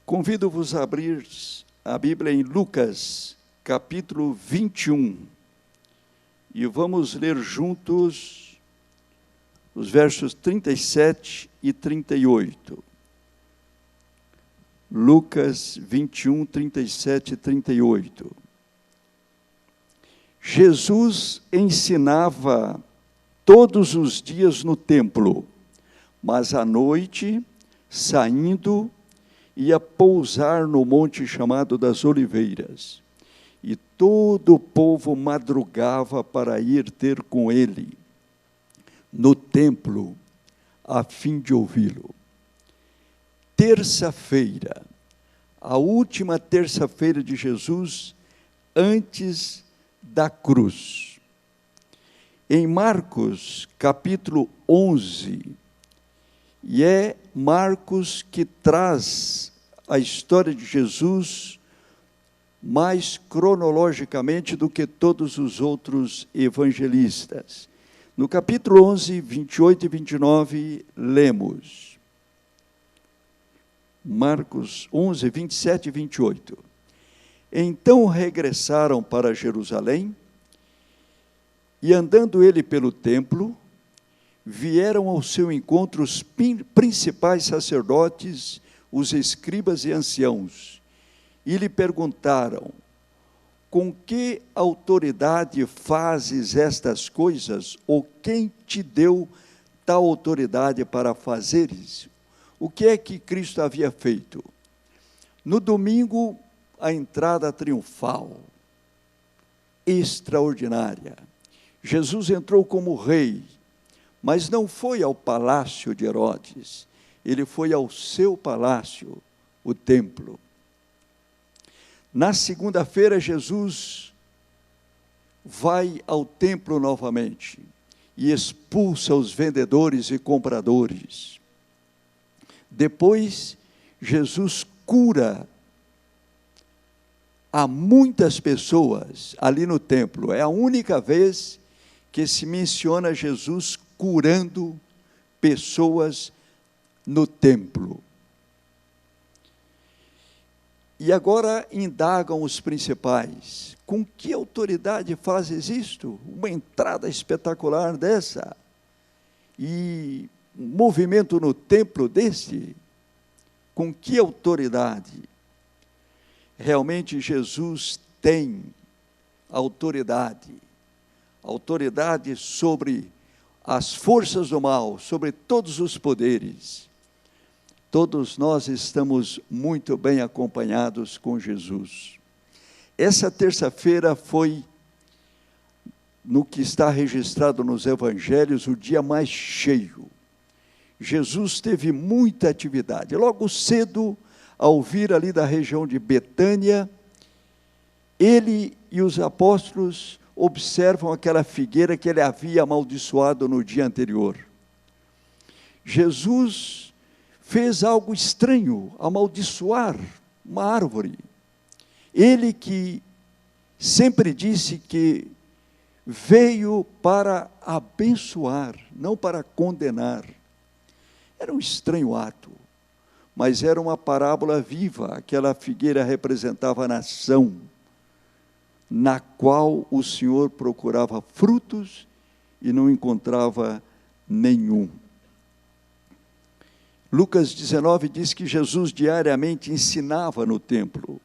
Convido-vos a abrir a Bíblia em Lucas, capítulo 21, e vamos ler juntos os versos 37 e 38. Lucas 21, 37 e 38. Jesus ensinava todos os dias no templo, mas à noite, saindo, ia pousar no monte chamado das Oliveiras, e todo o povo madrugava para ir ter com ele no templo, a fim de ouvi-lo. Terça-feira, a última terça-feira de Jesus, antes da cruz. Em Marcos, capítulo 11, e é Marcos que traz a história de Jesus mais cronologicamente do que todos os outros evangelistas. No capítulo 11, 28 e 29, lemos. Marcos 11, 27 e 28. Então regressaram para Jerusalém, e andando ele pelo templo, vieram ao seu encontro os principais sacerdotes, os escribas e anciãos, e lhe perguntaram: com que autoridade fazes estas coisas? Ou quem te deu tal autoridade para fazeres? O que é que Cristo havia feito? No domingo, a entrada triunfal, extraordinária. Jesus entrou como rei, mas não foi ao palácio de Herodes, ele foi ao seu palácio, o templo. Na segunda-feira, Jesus vai ao templo novamente e expulsa os vendedores e compradores. Depois, Jesus cura a muitas pessoas ali no templo. É a única vez que se menciona Jesus curando pessoas no templo. E agora indagam os principais: com que autoridade fazes isto? Uma entrada espetacular dessa? E um movimento no templo desse? Com que autoridade? Realmente Jesus tem autoridade sobre as forças do mal, sobre todos os poderes. Todos nós estamos muito bem acompanhados com Jesus. Essa terça-feira foi, no que está registrado nos evangelhos, o dia mais cheio. Jesus teve muita atividade. Logo cedo, ao vir ali da região de Betânia, ele e os apóstolos observam aquela figueira que ele havia amaldiçoado no dia anterior. Jesus fez algo estranho, amaldiçoar uma árvore. Ele que sempre disse que veio para abençoar, não para condenar. Era um estranho ato, mas era uma parábola viva. Aquela figueira representava a nação, na qual o Senhor procurava frutos e não encontrava nenhum. Lucas 19 diz que Jesus diariamente ensinava no templo,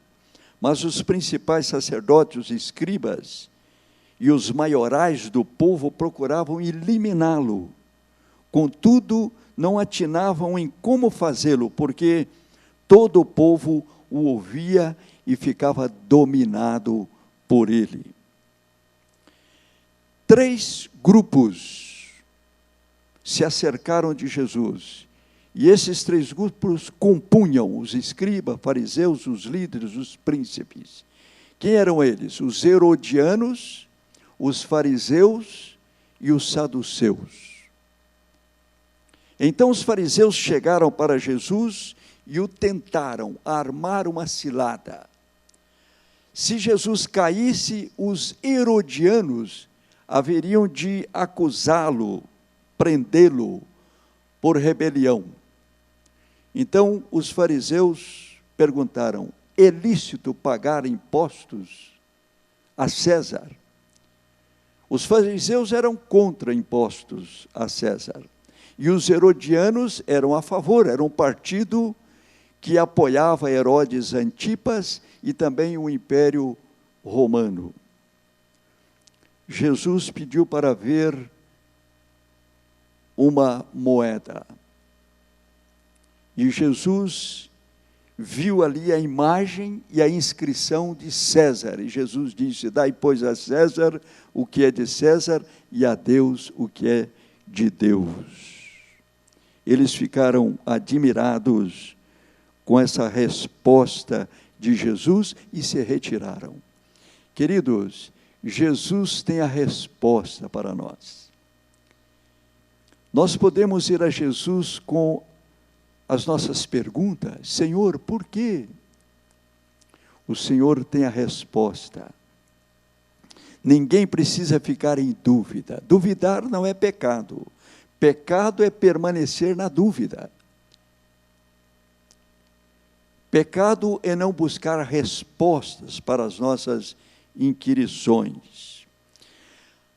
mas os principais sacerdotes, os escribas e os maiorais do povo procuravam eliminá-lo. Contudo, não atinavam em como fazê-lo, porque todo o povo o ouvia e ficava dominado por ele. 3 grupos se acercaram de Jesus, e esses 3 grupos compunham os escribas, fariseus, os líderes, os príncipes. Quem eram eles? Os herodianos, os fariseus e os saduceus. Então os fariseus chegaram para Jesus e o tentaram armar uma cilada. Se Jesus caísse, os herodianos haveriam de acusá-lo, prendê-lo por rebelião. Então os fariseus perguntaram: é lícito pagar impostos a César? Os fariseus eram contra impostos a César. E os herodianos eram a favor, era um partido que apoiava Herodes Antipas e também o Império Romano. Jesus pediu para ver uma moeda. E Jesus viu ali a imagem e a inscrição de César. E Jesus disse: dai, pois, a César o que é de César e a Deus o que é de Deus. Eles ficaram admirados com essa resposta de Jesus e se retiraram. Queridos, Jesus tem a resposta para nós. Nós podemos ir a Jesus com as nossas perguntas: Senhor, por quê? O Senhor tem a resposta. Ninguém precisa ficar em dúvida. Duvidar não é pecado. Pecado é permanecer na dúvida. Pecado é não buscar respostas para as nossas inquirições.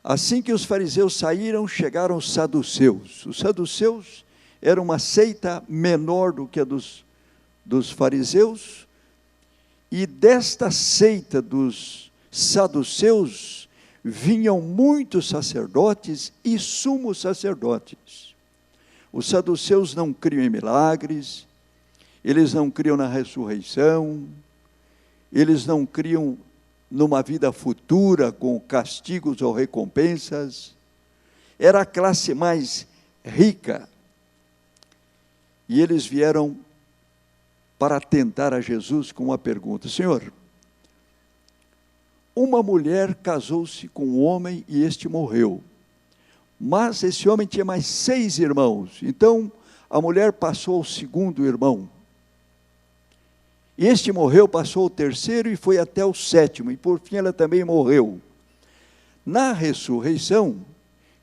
Assim que os fariseus saíram, chegaram os saduceus. Os saduceus eram uma seita menor do que a dos fariseus, e desta seita dos saduceus vinham muitos sacerdotes e sumos sacerdotes. Os saduceus não criam em milagres, eles não criam na ressurreição, eles não criam numa vida futura com castigos ou recompensas. Era a classe mais rica. E eles vieram para tentar a Jesus com uma pergunta: Senhor, uma mulher casou-se com um homem e este morreu. Mas esse homem tinha mais 6 irmãos. Então a mulher passou ao segundo irmão. E este morreu, passou ao terceiro e foi até o 7º. E por fim ela também morreu. Na ressurreição,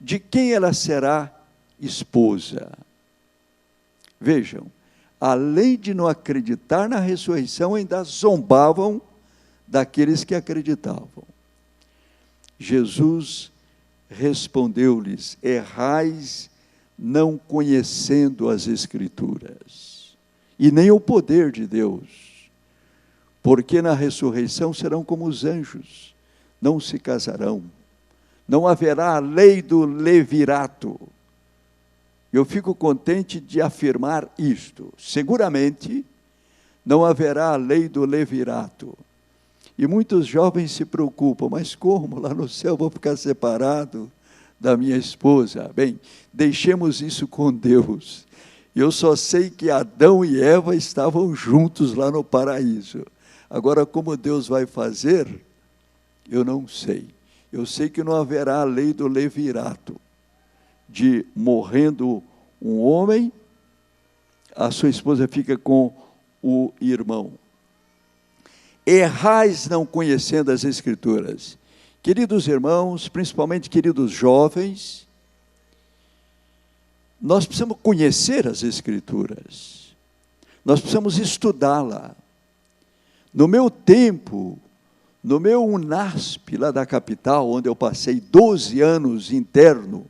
de quem ela será esposa? Vejam, além de não acreditar na ressurreição, ainda zombavam daqueles que acreditavam. Jesus respondeu-lhes: errais não conhecendo as Escrituras, e nem o poder de Deus, porque na ressurreição serão como os anjos, não se casarão, não haverá a lei do levirato. Eu fico contente de afirmar isto. Seguramente não haverá a lei do levirato. E muitos jovens se preocupam: mas como? Lá no céu vou ficar separado da minha esposa? Bem, deixemos isso com Deus. Eu só sei que Adão e Eva estavam juntos lá no paraíso. Agora, como Deus vai fazer, eu não sei. Eu sei que não haverá a lei do levirato, de morrendo um homem, a sua esposa fica com o irmão. Errais não conhecendo as Escrituras. Queridos irmãos, principalmente queridos jovens, nós precisamos conhecer as Escrituras. Nós precisamos estudá-la. No meu tempo, no meu UNASP, lá da capital, onde eu passei 12 anos interno,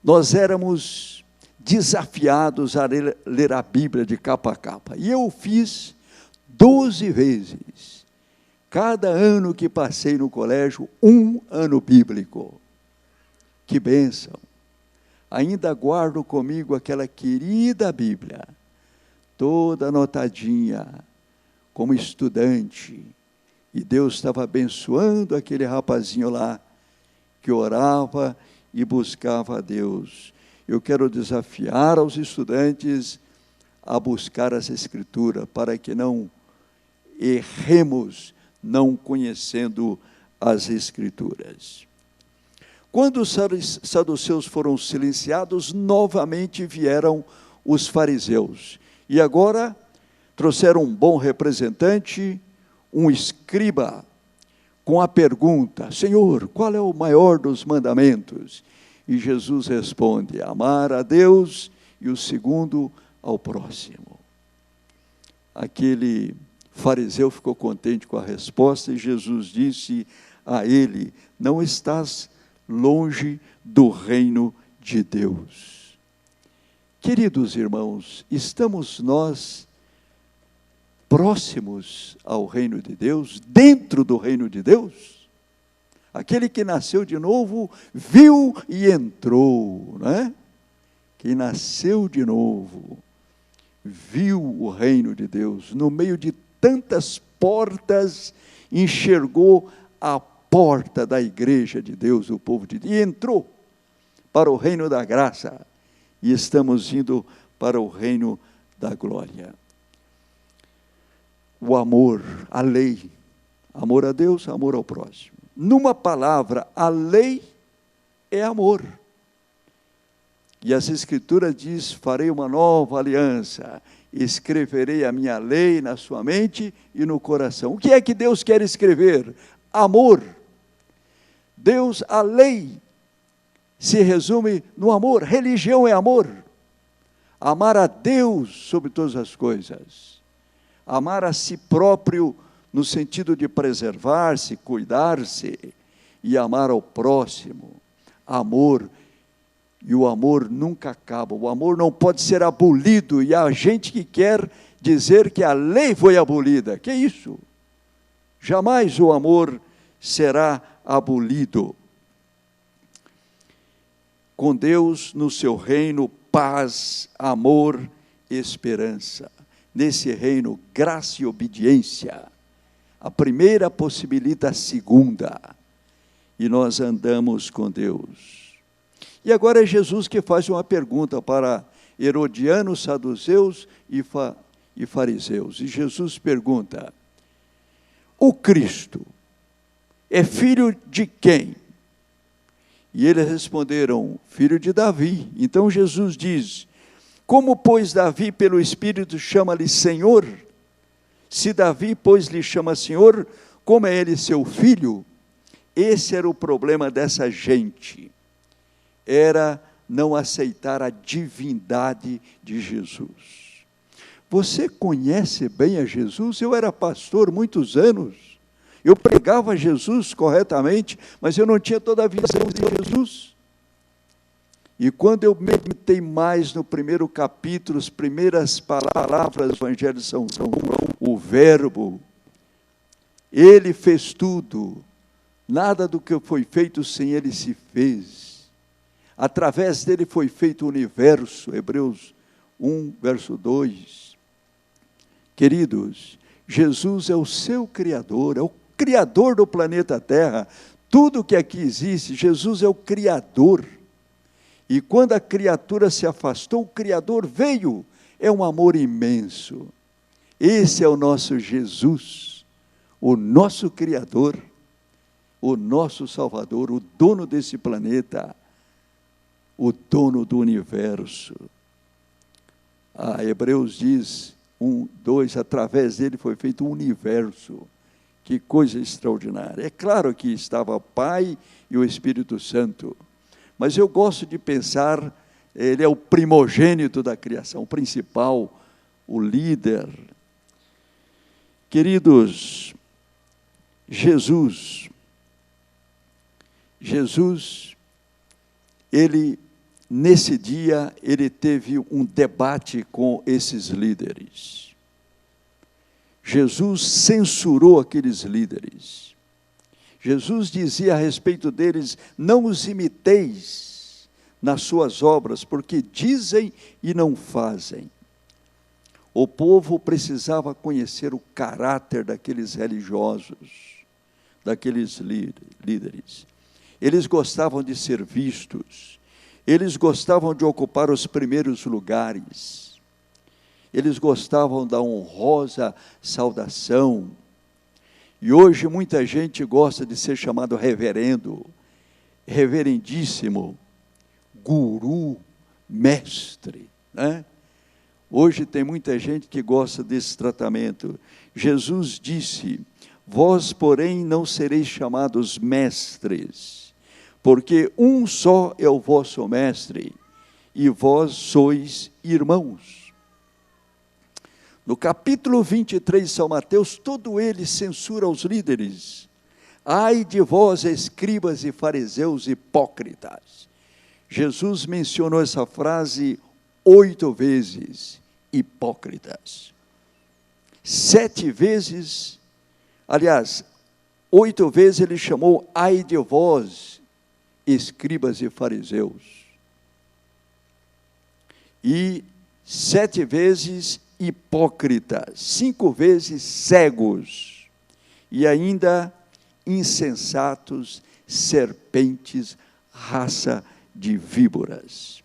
nós éramos desafiados a ler a Bíblia de capa a capa. E eu fiz 12 vezes, cada ano que passei no colégio, um ano bíblico. Que bênção! Ainda guardo comigo aquela querida Bíblia, toda anotadinha, como estudante. E Deus estava abençoando aquele rapazinho lá, que orava e buscava a Deus. Eu quero desafiar aos estudantes a buscar as Escrituras, para que não erremos não conhecendo as Escrituras. Quando os saduceus foram silenciados, novamente vieram os fariseus. E agora trouxeram um bom representante, um escriba, com a pergunta: Senhor, qual é o maior dos mandamentos? E Jesus responde: amar a Deus e o segundo ao próximo. aquele fariseu ficou contente com a resposta e Jesus disse a ele: não estás longe do reino de Deus. Queridos irmãos, estamos nós próximos ao reino de Deus, dentro do reino de Deus? Aquele que nasceu de novo viu e entrou, né? Quem nasceu de novo viu o reino de Deus, no meio de tantas portas, enxergou a porta da igreja de Deus, o povo de Deus, e entrou para o reino da graça, e estamos indo para o reino da glória. O amor, a lei, amor a Deus, amor ao próximo. Numa palavra, a lei é amor. E as Escrituras diz: farei uma nova aliança, escreverei a minha lei na sua mente e no coração. O que é que Deus quer escrever? Amor. Deus, a lei, se resume no amor. Religião é amor. Amar a Deus sobre todas as coisas. Amar a si próprio no sentido de preservar-se, cuidar-se, e amar ao próximo. Amor. E o amor nunca acaba, o amor não pode ser abolido, e há gente que quer dizer que a lei foi abolida. Que isso? Jamais o amor será abolido. Com Deus no seu reino, paz, amor, esperança. Nesse reino, graça e obediência. A primeira possibilita a segunda, e nós andamos com Deus. E agora é Jesus que faz uma pergunta para herodianos, saduceus e fariseus. E Jesus pergunta: o Cristo é filho de quem? E eles responderam: filho de Davi. Então Jesus diz: como, pois, Davi pelo Espírito chama-lhe Senhor? Se Davi, pois, lhe chama Senhor, como é ele seu filho? Esse era o problema dessa gente. Era não aceitar a divindade de Jesus. Você conhece bem a Jesus? Eu era pastor muitos anos. Eu pregava Jesus corretamente, mas eu não tinha toda a visão de Jesus. E quando eu meditei mais no primeiro capítulo, as primeiras palavras do Evangelho de São João, o Verbo, ele fez tudo. Nada do que foi feito sem ele se fez. Através dele foi feito o universo, Hebreus 1, verso 2. Queridos, Jesus é o seu Criador, é o Criador do planeta Terra. Tudo que aqui existe, Jesus é o Criador. E quando a criatura se afastou, o Criador veio. É um amor imenso. Esse é o nosso Jesus, o nosso Criador, o nosso Salvador, o dono desse planeta, o dono do universo. Hebreus diz, 1, 2, através dele foi feito o universo. Que coisa extraordinária. É claro que estava o Pai e o Espírito Santo, mas eu gosto de pensar, ele é o primogênito da criação, o principal, o líder. Queridos, Jesus, ele, nesse dia, ele teve um debate com esses líderes. Jesus censurou aqueles líderes. Jesus dizia a respeito deles: não os imiteis nas suas obras, porque dizem e não fazem. O povo precisava conhecer o caráter daqueles religiosos, daqueles líderes. Eles gostavam de ser vistos, eles gostavam de ocupar os primeiros lugares, eles gostavam da honrosa saudação. E hoje muita gente gosta de ser chamado reverendo, reverendíssimo, guru, mestre, né? Hoje tem muita gente que gosta desse tratamento. Jesus disse: vós, porém, não sereis chamados mestres, porque um só é o vosso mestre, e vós sois irmãos. No capítulo 23 de São Mateus, todo ele censura os líderes. Ai de vós, escribas e fariseus hipócritas. Jesus mencionou essa frase 8 vezes, hipócritas. 7 vezes, aliás, 8 vezes ele chamou ai de vós, escribas e fariseus. E 7 vezes hipócritas, 5 vezes cegos, e ainda insensatos, serpentes, raça de víboras.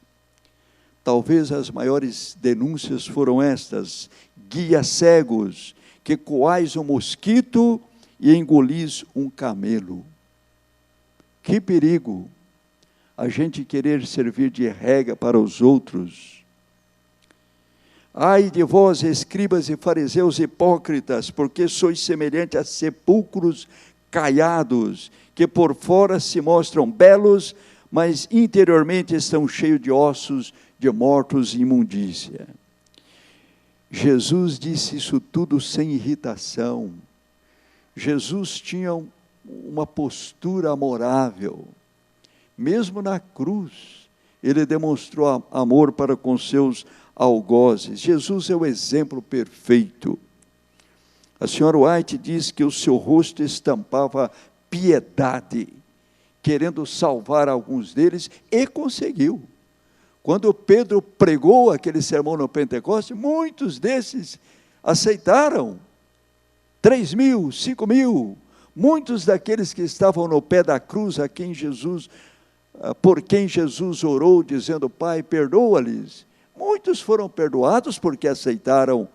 Talvez as maiores denúncias foram estas: guias cegos, que coais um mosquito e engolis um camelo. Que perigo a gente querer servir de rega para os outros. Ai de vós, escribas e fariseus hipócritas, porque sois semelhantes a sepulcros caiados, que por fora se mostram belos, mas interiormente estão cheios de ossos de mortos e imundícia. Jesus disse isso tudo sem irritação. Jesus tinha uma postura amorável. Mesmo na cruz, ele demonstrou amor para com seus algozes. Jesus é o exemplo perfeito. A senhora White diz que o seu rosto estampava piedade, querendo salvar alguns deles, e conseguiu. Quando Pedro pregou aquele sermão no Pentecostes, muitos desses aceitaram. 3.000, 5.000, muitos daqueles que estavam no pé da cruz, por quem Jesus orou, dizendo: Pai, perdoa-lhes. Muitos foram perdoados porque aceitaram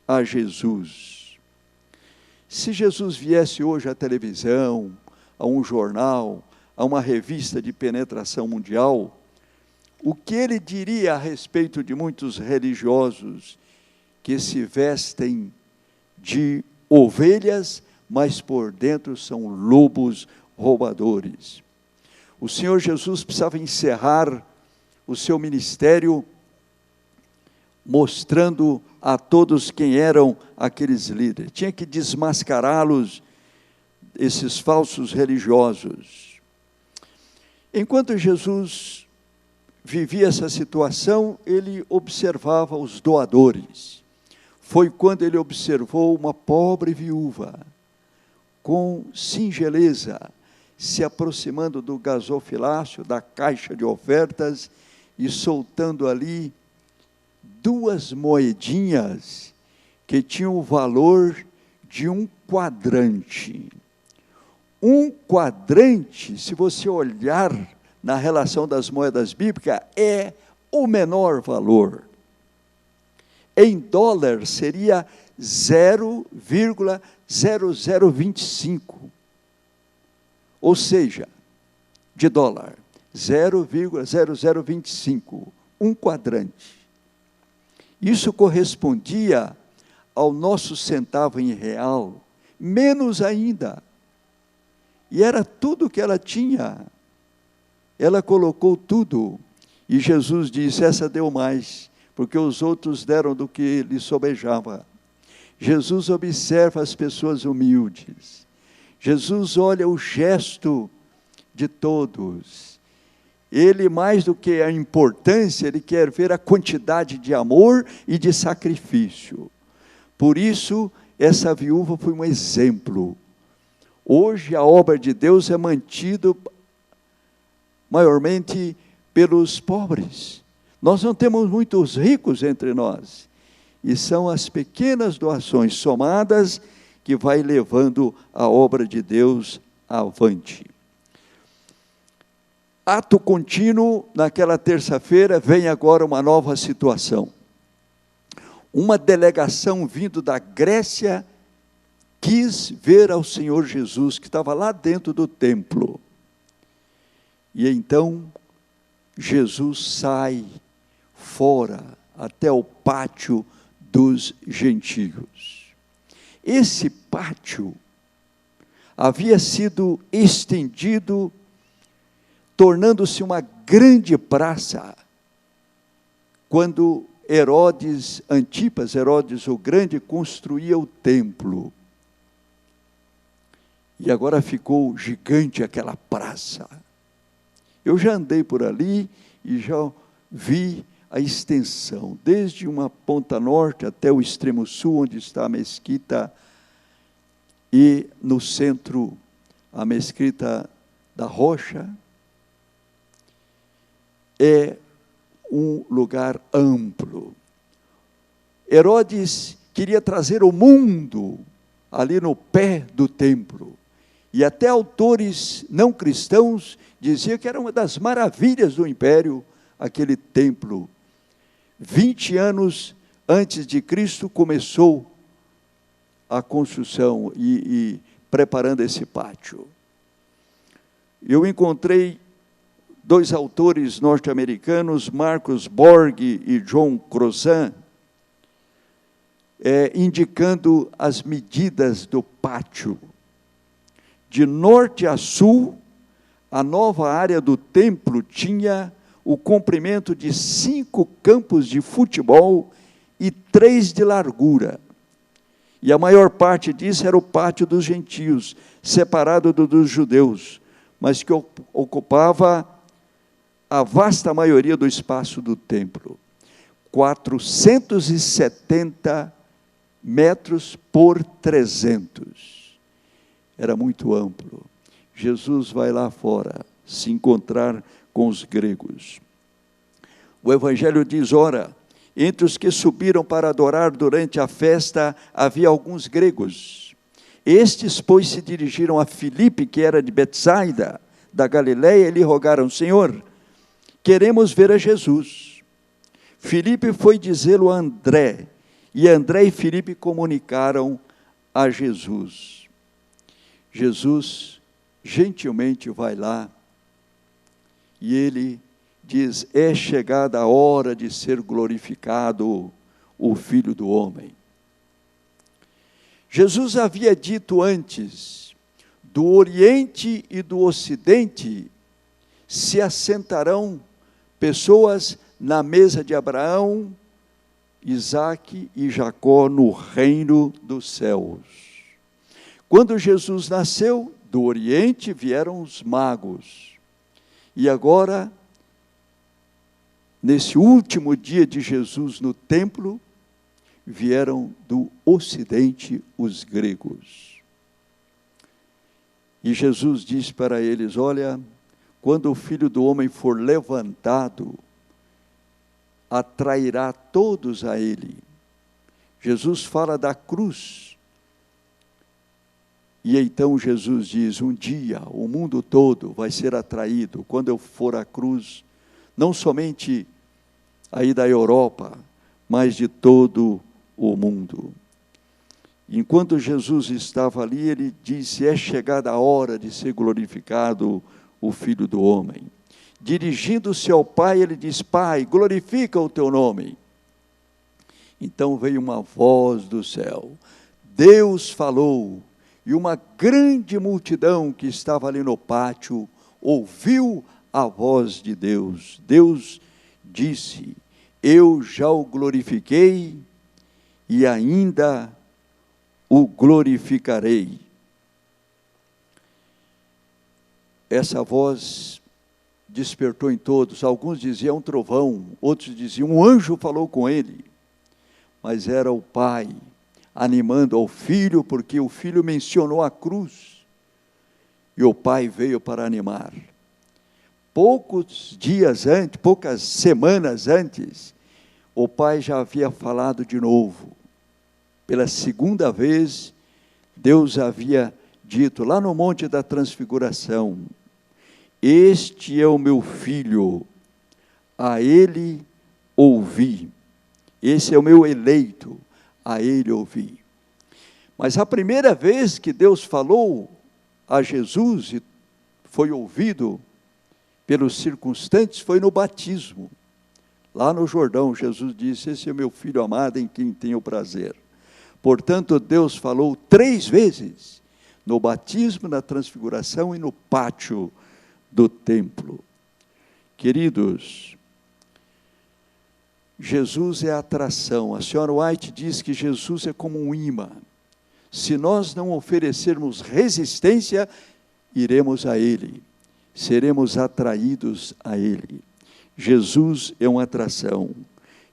a Jesus. Se Jesus viesse hoje à televisão, a um jornal, a uma revista de penetração mundial, o que ele diria a respeito de muitos religiosos que se vestem de ovelhas, mas por dentro são lobos roubadores? O Senhor Jesus precisava encerrar o seu ministério mostrando a todos quem eram aqueles líderes. Tinha que desmascará-los, esses falsos religiosos. Enquanto Jesus vivia essa situação, ele observava os doadores. Foi quando ele observou uma pobre viúva, com singeleza, se aproximando do gasofilácio, da caixa de ofertas, e soltando ali 2 moedinhas que tinham o valor de um quadrante. Um quadrante, se você olhar na relação das moedas bíblicas, é o menor valor. Em dólar seria 0,0025. Ou seja, de dólar, 0,0025, um quadrante. Isso correspondia ao nosso centavo em real, menos ainda. E era tudo que ela tinha. Ela colocou tudo. E Jesus disse: essa deu mais, porque os outros deram do que lhe sobejava. Jesus observa as pessoas humildes. Jesus olha o gesto de todos. Ele, mais do que a importância, ele quer ver a quantidade de amor e de sacrifício. Por isso, essa viúva foi um exemplo. Hoje, a obra de Deus é mantida maiormente pelos pobres. Nós não temos muitos ricos entre nós. E são as pequenas doações somadas que vai levando a obra de Deus avante. Ato contínuo, naquela terça-feira, vem agora uma nova situação. Uma delegação vindo da Grécia quis ver ao Senhor Jesus, que estava lá dentro do templo. E então, Jesus sai fora, até o pátio dos gentios. Esse pátio havia sido estendido, tornando-se uma grande praça, quando Antipas, Herodes o Grande, construía o templo. E agora ficou gigante aquela praça. Eu já andei por ali e já vi a extensão, desde uma ponta norte até o extremo sul, onde está a mesquita, e no centro a mesquita da Rocha. É um lugar amplo. Herodes queria trazer o mundo ali no pé do templo. E até autores não cristãos diziam que era uma das maravilhas do império, aquele templo. 20 anos antes de Cristo começou a construção e preparando esse pátio. Eu encontrei 2 autores norte-americanos, Marcus Borg e John Crozan, indicando as medidas do pátio. De norte a sul, a nova área do templo tinha o comprimento de 5 campos de futebol e 3 de largura. E a maior parte disso era o pátio dos gentios, separado dos judeus, mas que ocupava a vasta maioria do espaço do templo. 470 metros por 300. Era muito amplo. Jesus vai lá fora se encontrar com os gregos. O Evangelho diz, ora, entre os que subiram para adorar durante a festa, havia alguns gregos. Estes, pois, se dirigiram a Filipe, que era de Betsaida, da Galileia, e lhe rogaram, Senhor, queremos ver a Jesus. Filipe foi dizê-lo a André, e André e Filipe comunicaram a Jesus. Jesus gentilmente vai lá, e ele diz, é chegada a hora de ser glorificado o Filho do Homem. Jesus havia dito antes, do Oriente e do Ocidente se assentarão pessoas na mesa de Abraão, Isaque e Jacó no reino dos céus. Quando Jesus nasceu, do Oriente vieram os magos. E agora, nesse último dia de Jesus no templo, vieram do Ocidente os gregos. E Jesus disse para eles, olha, quando o Filho do Homem for levantado, atrairá todos a ele. Jesus fala da cruz. E então Jesus diz, um dia o mundo todo vai ser atraído, quando eu for à cruz, não somente aí da Europa, mas de todo o mundo. Enquanto Jesus estava ali, ele disse, é chegada a hora de ser glorificado o Filho do Homem. Dirigindo-se ao Pai, ele diz, Pai, glorifica o teu nome. Então veio uma voz do céu, Deus falou, e uma grande multidão que estava ali no pátio, ouviu a voz de Deus. Deus disse, eu já o glorifiquei, e ainda o glorificarei. Essa voz despertou em todos, alguns diziam um trovão, outros diziam um anjo falou com ele, mas era o Pai animando ao Filho, porque o Filho mencionou a cruz, e o Pai veio para animar. Poucos dias antes, poucas semanas antes, o Pai já havia falado de novo, pela segunda vez, Deus havia dito, lá no Monte da Transfiguração, este é o meu Filho, a ele ouvi, esse é o meu eleito, a ele ouvi. Mas a primeira vez que Deus falou a Jesus e foi ouvido pelos circunstantes foi no batismo. Lá no Jordão, Jesus disse, esse é o meu Filho amado em quem tenho prazer. Portanto, Deus falou 3 vezes, no batismo, na transfiguração e no pátio do templo. Queridos, Jesus é a atração. A senhora White diz que Jesus é como um imã. Se nós não oferecermos resistência, iremos a Ele, seremos atraídos a Ele. Jesus é uma atração.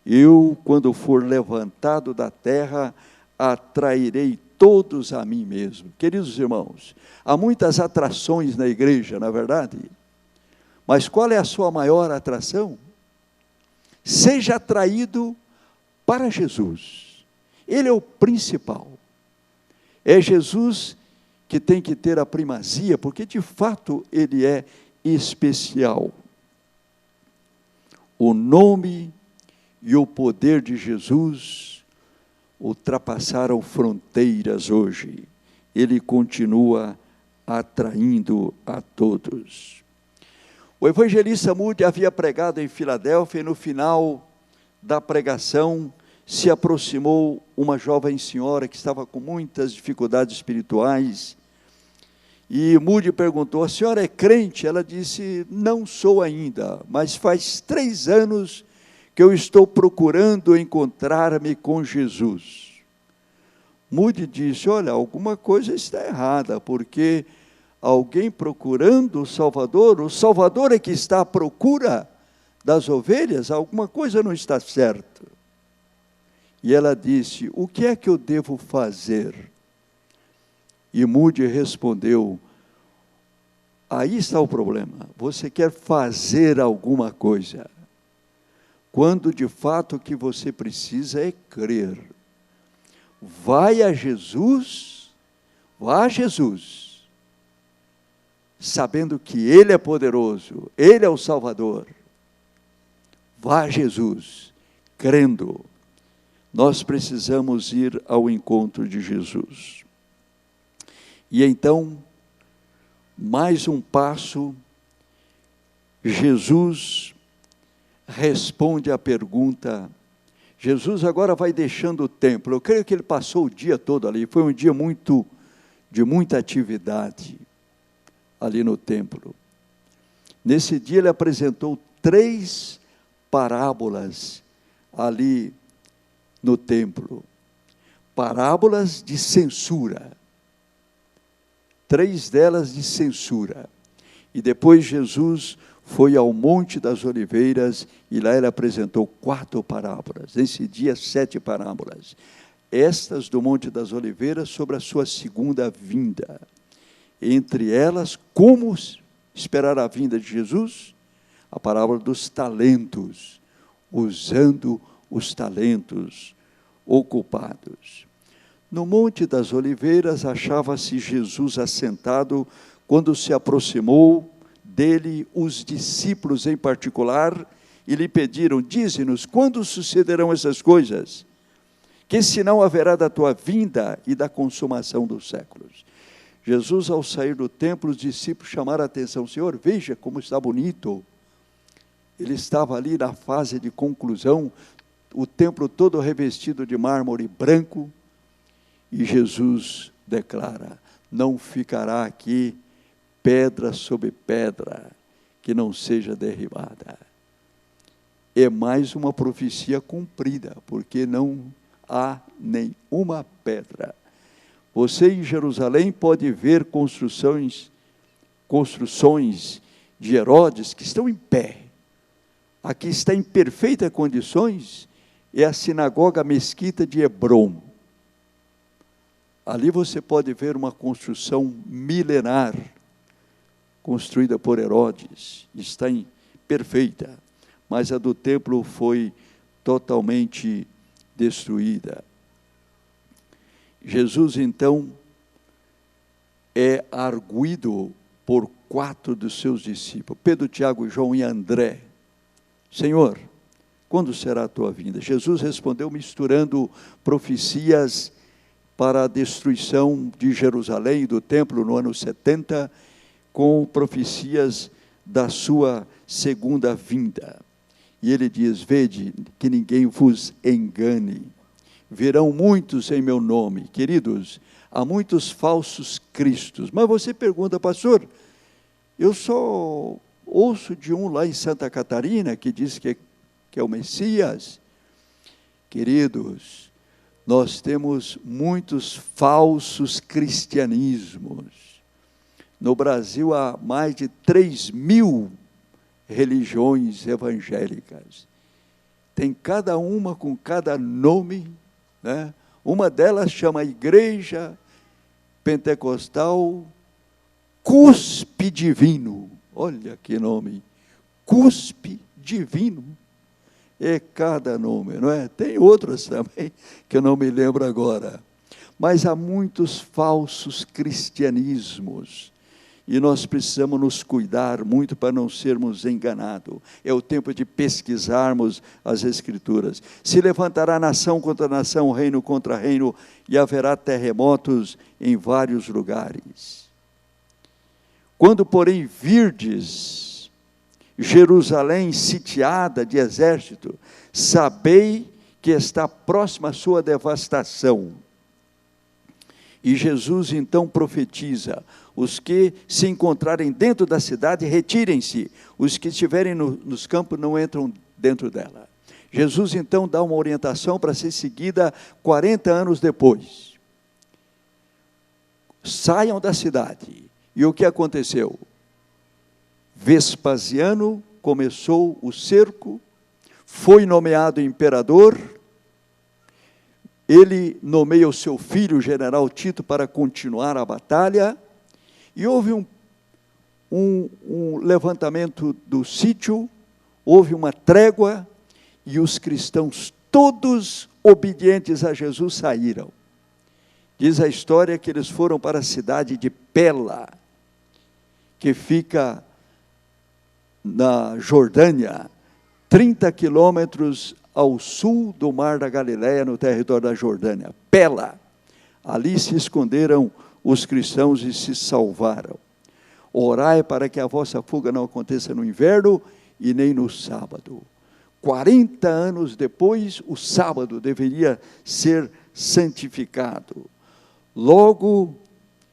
Eu, quando for levantado da terra, atrairei todos a mim mesmo. Queridos irmãos, há muitas atrações na igreja, não é verdade? Mas qual é a sua maior atração? Seja atraído para Jesus. Ele é o principal. É Jesus que tem que ter a primazia, porque de fato ele é especial. O nome e o poder de Jesus ultrapassaram fronteiras hoje. Ele continua atraindo a todos. O evangelista Moody havia pregado em Filadélfia e no final da pregação se aproximou uma jovem senhora que estava com muitas dificuldades espirituais. E Moody perguntou: a senhora é crente? Ela disse: não sou ainda, mas faz 3 anos que eu estou procurando encontrar-me com Jesus. Moody disse: olha, alguma coisa está errada, porque alguém procurando o Salvador é que está à procura das ovelhas, alguma coisa não está certa. E ela disse: o que é que eu devo fazer? E Moody respondeu: aí está o problema, você quer fazer alguma coisa, quando de fato o que você precisa é crer. Vai a Jesus, vá a Jesus, sabendo que Ele é poderoso, Ele é o Salvador. Vá a Jesus, crendo. Nós precisamos ir ao encontro de Jesus. E então, mais um passo, Jesus responde à pergunta. Jesus agora vai deixando o templo. Eu creio que ele passou o dia todo ali. Foi um dia de muita atividade ali no templo. Nesse dia ele apresentou 3 parábolas ali no templo. Parábolas de censura. 3 delas de censura. E depois Jesus foi ao Monte das Oliveiras e lá ele apresentou 4 parábolas. Nesse dia, 7 parábolas. Estas do Monte das Oliveiras sobre a sua segunda vinda. Entre elas, como esperar a vinda de Jesus? A parábola dos talentos, usando os talentos ocupados. No Monte das Oliveiras achava-se Jesus assentado, quando se aproximou dele os discípulos em particular e lhe pediram: dize-nos, quando sucederão essas coisas? Que sinal haverá da tua vinda e da consumação dos séculos? Jesus, ao sair do templo, os discípulos chamaram a atenção: Senhor, veja como está bonito. Ele estava ali na fase de conclusão, o templo todo revestido de mármore branco, e Jesus declara: não ficará aqui pedra sobre pedra que não seja derribada. É mais uma profecia cumprida, porque não há nenhuma pedra. Você em Jerusalém pode ver construções de Herodes que estão em pé. Aqui está em perfeitas condições, é a sinagoga mesquita de Hebrom. Ali você pode ver uma construção milenar, construída por Herodes, está perfeita, mas a do templo foi totalmente destruída. Jesus, então, é arguido por 4 dos seus discípulos, Pedro, Tiago, João e André. Senhor, quando será a tua vinda? Jesus respondeu misturando profecias para a destruição de Jerusalém e do templo no ano 70, com profecias da sua segunda vinda. E ele diz: vede que ninguém vos engane. Virão muitos em meu nome. Queridos, há muitos falsos cristos. Mas você pergunta: pastor, eu só ouço de um lá em Santa Catarina que diz que é o Messias. Queridos, nós temos muitos falsos cristianismos. No Brasil há mais de 3.000 religiões evangélicas. Tem cada uma com cada nome, né? Uma delas chama Igreja Pentecostal Cuspe Divino. Olha que nome, Cuspe Divino. É cada nome, não é? Tem outros também, que eu não me lembro agora. Mas há muitos falsos cristianismos. E nós precisamos nos cuidar muito para não sermos enganados. É o tempo de pesquisarmos as Escrituras. Se levantará nação contra nação, reino contra reino, e haverá terremotos em vários lugares. Quando, porém, virdes Jerusalém sitiada de exército, sabei que está próxima a sua devastação. E Jesus então profetiza: os que se encontrarem dentro da cidade, retirem-se. Os que estiverem nos campos não entram dentro dela. Jesus então dá uma orientação para ser seguida 40 anos depois. Saiam da cidade. E o que aconteceu? Vespasiano começou o cerco, foi nomeado imperador, ele nomeia o seu filho, o general Tito, para continuar a batalha, e houve um levantamento do sítio, houve uma trégua, e os cristãos, todos obedientes a Jesus, saíram. Diz a história que eles foram para a cidade de Pela, que fica na Jordânia, 30 quilômetros ao sul do Mar da Galileia, no território da Jordânia. Pela. Ali se esconderam os cristãos e se salvaram. Orai para que a vossa fuga não aconteça no inverno e nem no sábado. 40 anos depois, o sábado deveria ser santificado. Logo,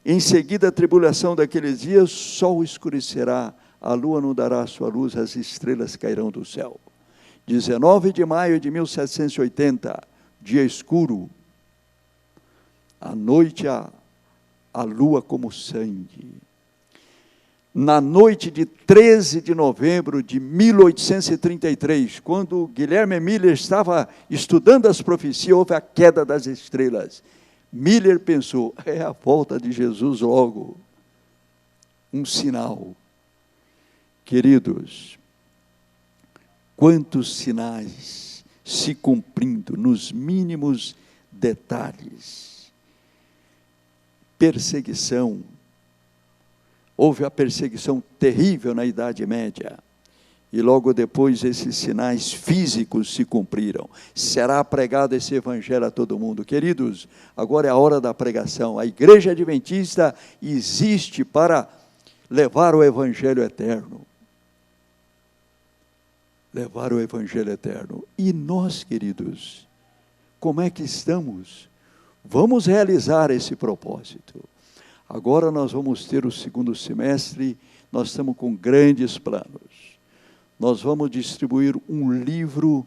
em seguida a tribulação daqueles dias, o sol escurecerá, a lua não dará a sua luz, as estrelas cairão do céu. 19 de maio de 1780, dia escuro, à noite a lua como sangue. Na noite de 13 de novembro de 1833, quando Guilherme Miller estava estudando as profecias, houve a queda das estrelas. Miller pensou: é a volta de Jesus logo, um sinal. Queridos, quantos sinais se cumprindo nos mínimos detalhes. Perseguição. Houve a perseguição terrível na Idade Média. E logo depois esses sinais físicos se cumpriram. Será pregado esse evangelho a todo mundo. Queridos, agora é a hora da pregação. A Igreja Adventista existe para levar o evangelho eterno. Levar o evangelho eterno. E nós, queridos, como é que estamos? Vamos realizar esse propósito. Agora nós vamos ter o segundo semestre, nós estamos com grandes planos. Nós vamos distribuir um livro,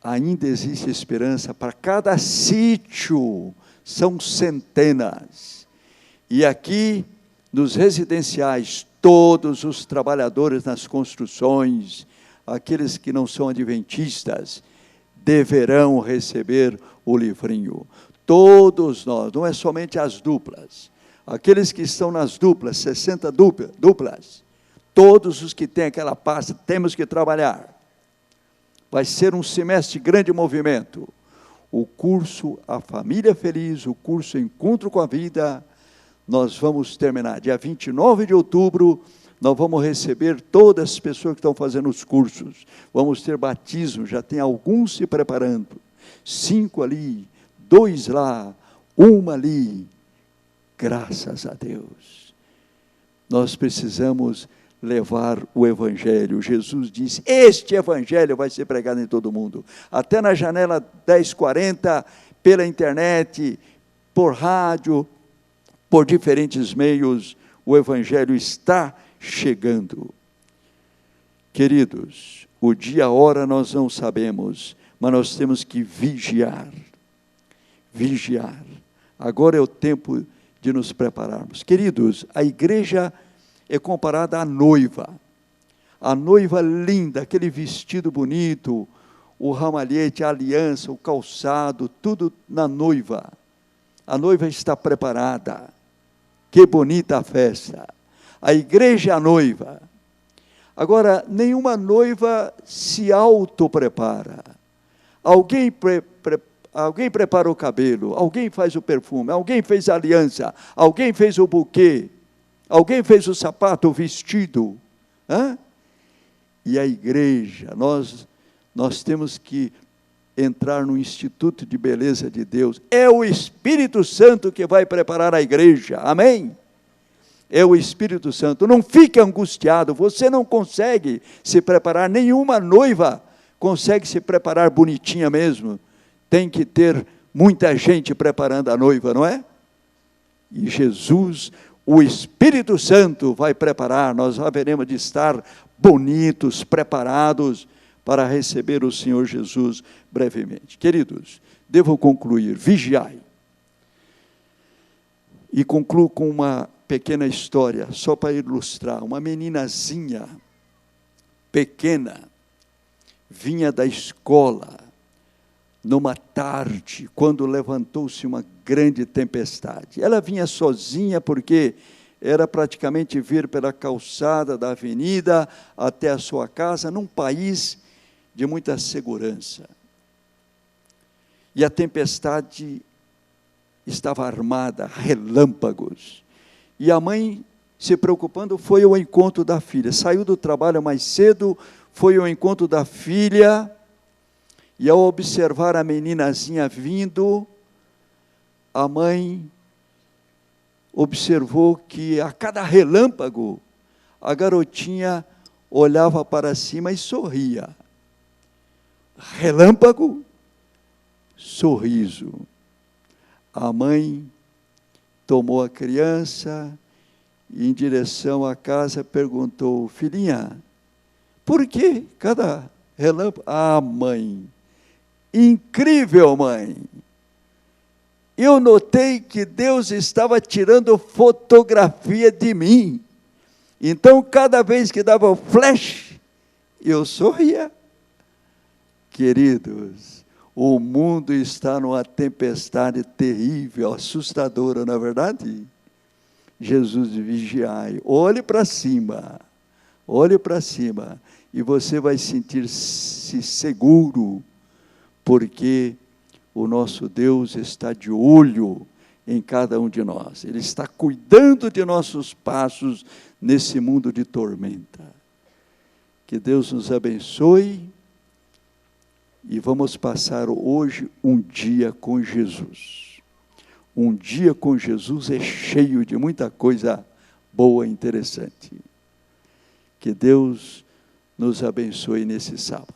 Ainda Existe Esperança, para cada sítio, são centenas. E aqui, nos residenciais, todos os trabalhadores nas construções, aqueles que não são adventistas, deverão receber o livrinho. Todos nós, não é somente as duplas. Aqueles que estão nas duplas, 60 duplas, todos os que têm aquela pasta, temos que trabalhar. Vai ser um semestre de grande movimento. O curso A Família Feliz, o curso Encontro com a Vida, nós vamos terminar. Dia 29 de outubro, nós vamos receber todas as pessoas que estão fazendo os cursos. Vamos ter batismo, já tem alguns se preparando. 5 ali, 2 lá, 1 ali. Graças a Deus. Nós precisamos levar o evangelho. Jesus disse: este evangelho vai ser pregado em todo mundo. Até na janela 1040, pela internet, por rádio, por diferentes meios, o evangelho está chegando. Queridos, o dia, a hora nós não sabemos, mas nós temos que vigiar. Vigiar. Agora é o tempo de nos prepararmos. Queridos, a igreja é comparada à noiva. A noiva linda, aquele vestido bonito, o ramalhete, a aliança, o calçado, tudo na noiva. A noiva está preparada. Que bonita a festa. A igreja é a noiva. Agora, nenhuma noiva se autoprepara. Alguém prepara o cabelo, alguém faz o perfume, alguém fez a aliança, alguém fez o buquê, alguém fez o sapato, o vestido. E a igreja, nós temos que entrar no Instituto de Beleza de Deus. É o Espírito Santo que vai preparar a igreja, amém? É o Espírito Santo. Não fique angustiado, você não consegue se preparar, nenhuma noiva consegue se preparar bonitinha mesmo. Tem que ter muita gente preparando a noiva, não é? E Jesus, o Espírito Santo vai preparar, nós haveremos de estar bonitos, preparados para receber o Senhor Jesus brevemente. Queridos, devo concluir, vigiai. E concluo com uma pequena história, só para ilustrar. Uma meninazinha pequena vinha da escola numa tarde, quando levantou-se uma grande tempestade. Ela vinha sozinha porque era praticamente vir pela calçada da avenida até a sua casa, num país de muita segurança. E a tempestade estava armada, relâmpagos. E a mãe, se preocupando, foi ao encontro da filha. Saiu do trabalho mais cedo, foi ao encontro da filha, e ao observar a meninazinha vindo, a mãe observou que a cada relâmpago, a garotinha olhava para cima e sorria. Relâmpago, sorriso. A mãe tomou a criança e, em direção à casa, perguntou: filhinha, por que cada relâmpago? Ah, mãe, incrível, mãe. Eu notei que Deus estava tirando fotografia de mim. Então, cada vez que dava o flash, eu sorria. Queridos, o mundo está numa tempestade terrível, assustadora, não é verdade? Jesus, vigiai, olhe para cima, e você vai sentir-se seguro, porque o nosso Deus está de olho em cada um de nós. Ele está cuidando de nossos passos nesse mundo de tormenta. Que Deus nos abençoe e vamos passar hoje um dia com Jesus. Um dia com Jesus é cheio de muita coisa boa e interessante. Que Deus nos abençoe nesse sábado.